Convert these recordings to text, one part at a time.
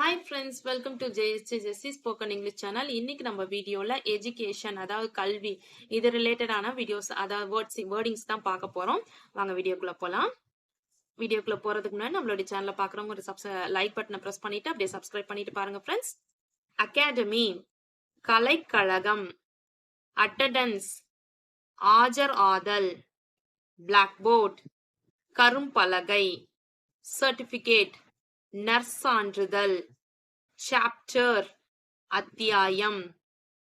Hi friends, welcome to JSC Spoken English channel. இன்னைக்கு நம்ம வீடியோல education அதாவது கல்வி இது ரிலேட்டடான வீடியோஸ் அதாவது வேர்டிங்ஸ் தான் பார்க்க போறோம். வாங்க வீடியோக்குள்ள போலாம். வீடியோக்குள்ள போறதுக்கு முன்னாடி நம்மளோட சேனலை பார்க்குறவங்க ஒரு லைக் பட்டனை பிரஸ் பண்ணிட்டு அப்படியே சப்ஸ்கிரைப் பண்ணிட்டு பாருங்க ஃப்ரெண்ட்ஸ். அகாடமி கலைக்கழகம், அட்டெண்டன்ஸ் ஆஜர் ஆதல், பிளாக்போர்ட் கரும்பலகை, சர்டிபிகேட் நற்சான்றிதழ், சாப்டர் அத்தியாயம்,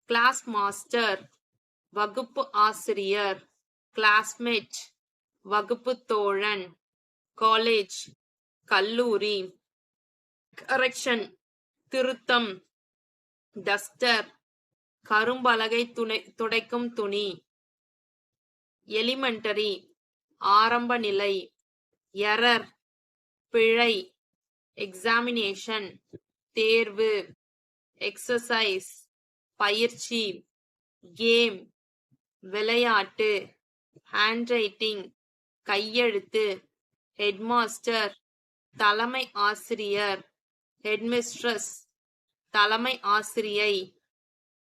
கிளாஸ் மாஸ்டர் வகுப்பு ஆசிரியர், கிளாஸ்மேட் வகுப்பு தோழன், காலேஜ் கல்லூரி, கரெக்ஷன் திருத்தம், டஸ்டர் கரும்பலகை துடைக்கும் துணி, எலிமெண்டரி ஆரம்ப நிலை, எரர் பிழை, எக்ஸாமினேஷன் தேர்வு, எக்ஸசைஸ் பயிற்சி, கேம் விளையாட்டு, ஹேண்ட் ரைட்டிங் கையெழுத்து, ஹெட்மாஸ்டர் தலைமை ஆசிரியர், ஹெட்மிஸ்ட்ரஸ் தலைமை ஆசிரியை,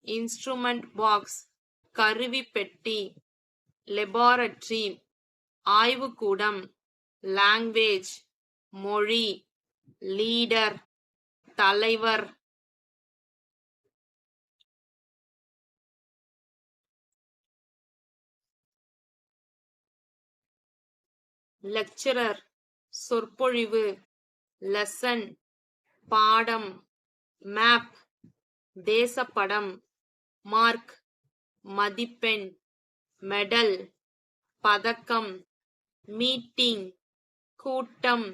இன்ஸ்ட்ருமெண்ட் பாக்ஸ் கருவி பெட்டி, லெபார்டரி ஆய்வுக்கூடம், லாங்குவேஜ் மொழி, லீடர் தலைவர், லெக்சரர் சொற்பொழிவு, லெசன் பாடம், மேப் தேசப்படம், மார்க் மதிப்பெண், மெடல் பதக்கம், மீட்டிங் கூட்டம்,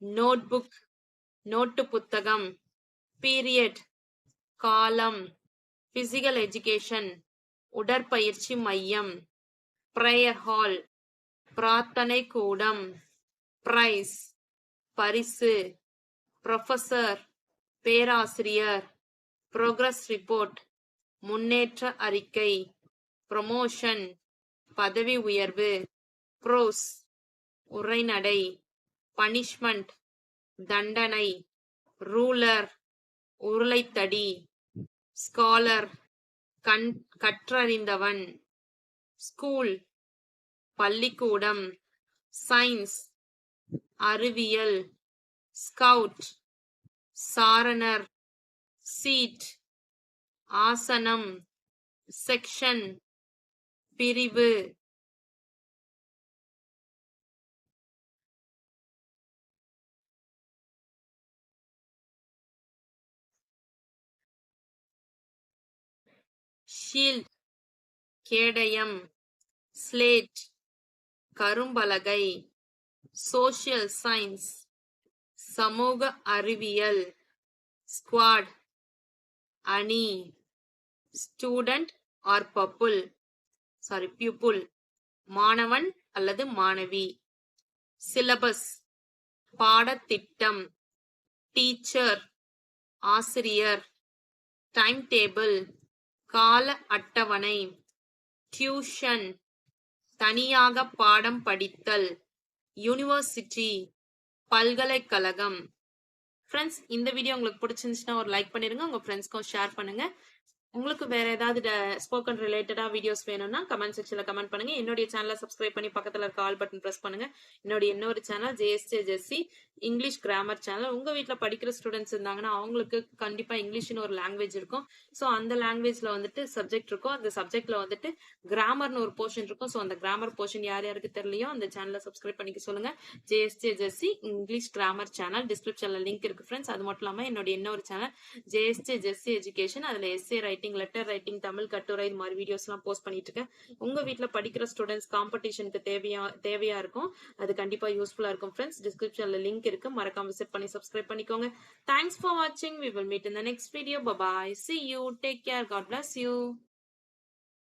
நோட்புக் நோட்டு புத்தகம், பீரியட் காலம், பிசிக்கல் எஜுகேஷன் உடற்பயிற்சி மையம், பிரேயர் ஹால் பிரார்த்தனை கூடம், பிரைஸ் பரிசு, ப்ரொஃபசர் பேராசிரியர், புரோகிரஸ் ரிப்போர்ட் முன்னேற்ற அறிக்கை, ப்ரமோஷன் பதவி உயர்வு, ப்ரோஸ் உரைநடை, பனிஷ்மெண்ட் தண்டனை, ரூலர் உருளைத்தடி, ஸ்காலர் கற்றறிந்தவன், ஸ்கூல் பள்ளிக்கூடம், சயின்ஸ் அறிவியல், ஸ்கவுட் சாரணர், சீட் ஆசனம், செக்ஷன் பிரிவு, ஷீல்ட் கேடயம், ஸ்லேட் கரும்பலகை, சோஷியல் சயின்ஸ் சமூக அறிவியல், ஸ்குவாட் அணி, ஸ்டூடெண்ட் ஆர் பியூப்புல் மாணவன் அல்லது மாணவி, சிலபஸ் பாடத்திட்டம், டீச்சர் ஆசிரியர், டைம் டேபிள் கால அட்டவணை, டியூஷன் தனியாக பாடம் படித்தல், யூனிவர்சிட்டி பல்கலைக்கழகம். ஃப்ரெண்ட்ஸ், இந்த வீடியோ உங்களுக்கு பிடிச்சிருந்துச்சுன்னா ஒரு லைக் பண்ணிருங்க, உங்க ஃப்ரெண்ட்ஸ்க்கும் ஷேர் பண்ணுங்க. உங்களுக்கு வேற ஏதாவது ஸ்போக்கன் ரிலேட்டடா வீடியோஸ் வேணும்னா கமெண்ட் செக்ஷன்ல கமெண்ட் பண்ணுங்க. என்னுடைய சேனலை சப்ஸ்கிரைப் பண்ணி பக்கத்துல இருக்க ஆல் பட்டன் பிரஸ் பண்ணுங்க. என்னுடைய இன்னொரு channel JSC English grammar channel. உங்க வீட்டுல படிக்கிற ஸ்டூடெண்ட்ஸ் இருந்தாங்கன்னா அவங்களுக்கு கண்டிப்பா இங்கிலீஷ்னு ஒரு லாங்குவேஜ் இருக்கும். ஸோ அந்த லாங்குவேஜ்ல வந்துட்டு சப்ஜெக்ட் இருக்கும். அந்த சப்ஜெக்ட்ல வந்துட்டு கிராமர்னு ஒரு போர்ஷன் இருக்கும். ஸோ அந்த கிராமர் போர்ஷன் யார் யாருக்கு தெரியலையோ அந்த சேனலை சப்ஸ்கிரைப் பண்ணிக்க சொல்லுங்க. ஜேஎஸ்சி இங்கிலீஷ் கிராமர் சேனல் டிஸ்கிரிப்ஷன்ல லிங்க் இருக்கு ஃப்ரெண்ட்ஸ். அது மட்டும் இல்லாம என்னுடைய இன்னொரு சேனல் ஜேஎஸ்சி எஜுகேஷன், அதுல S A writing, letter writing, Tamil கட்டுரை, இது மாதிரி வீடியோஸ் எல்லாம் போஸ்ட் பண்ணிட்டு இருக்கேன். உங்க வீட்டுல படிக்கிற ஸ்டூடெண்ட்ஸ் காம்படிஷனுக்கு தேவையா இருக்கும். அது கண்டிப்பா யூஸ்ஃபுல்லா இருக்கும் ஃப்ரெண்ட்ஸ். டிஸ்கிரிப்ஷன்ல லிங்க் இருக்கு, மறக்காம விசிட் பண்ணி சப்ஸ்கிரைப் பண்ணிக்கோங்க. தேங்க்ஸ் ஃபார் வாட்சிங். We will meet in the next video. Bye bye. See you. Take care. God bless you.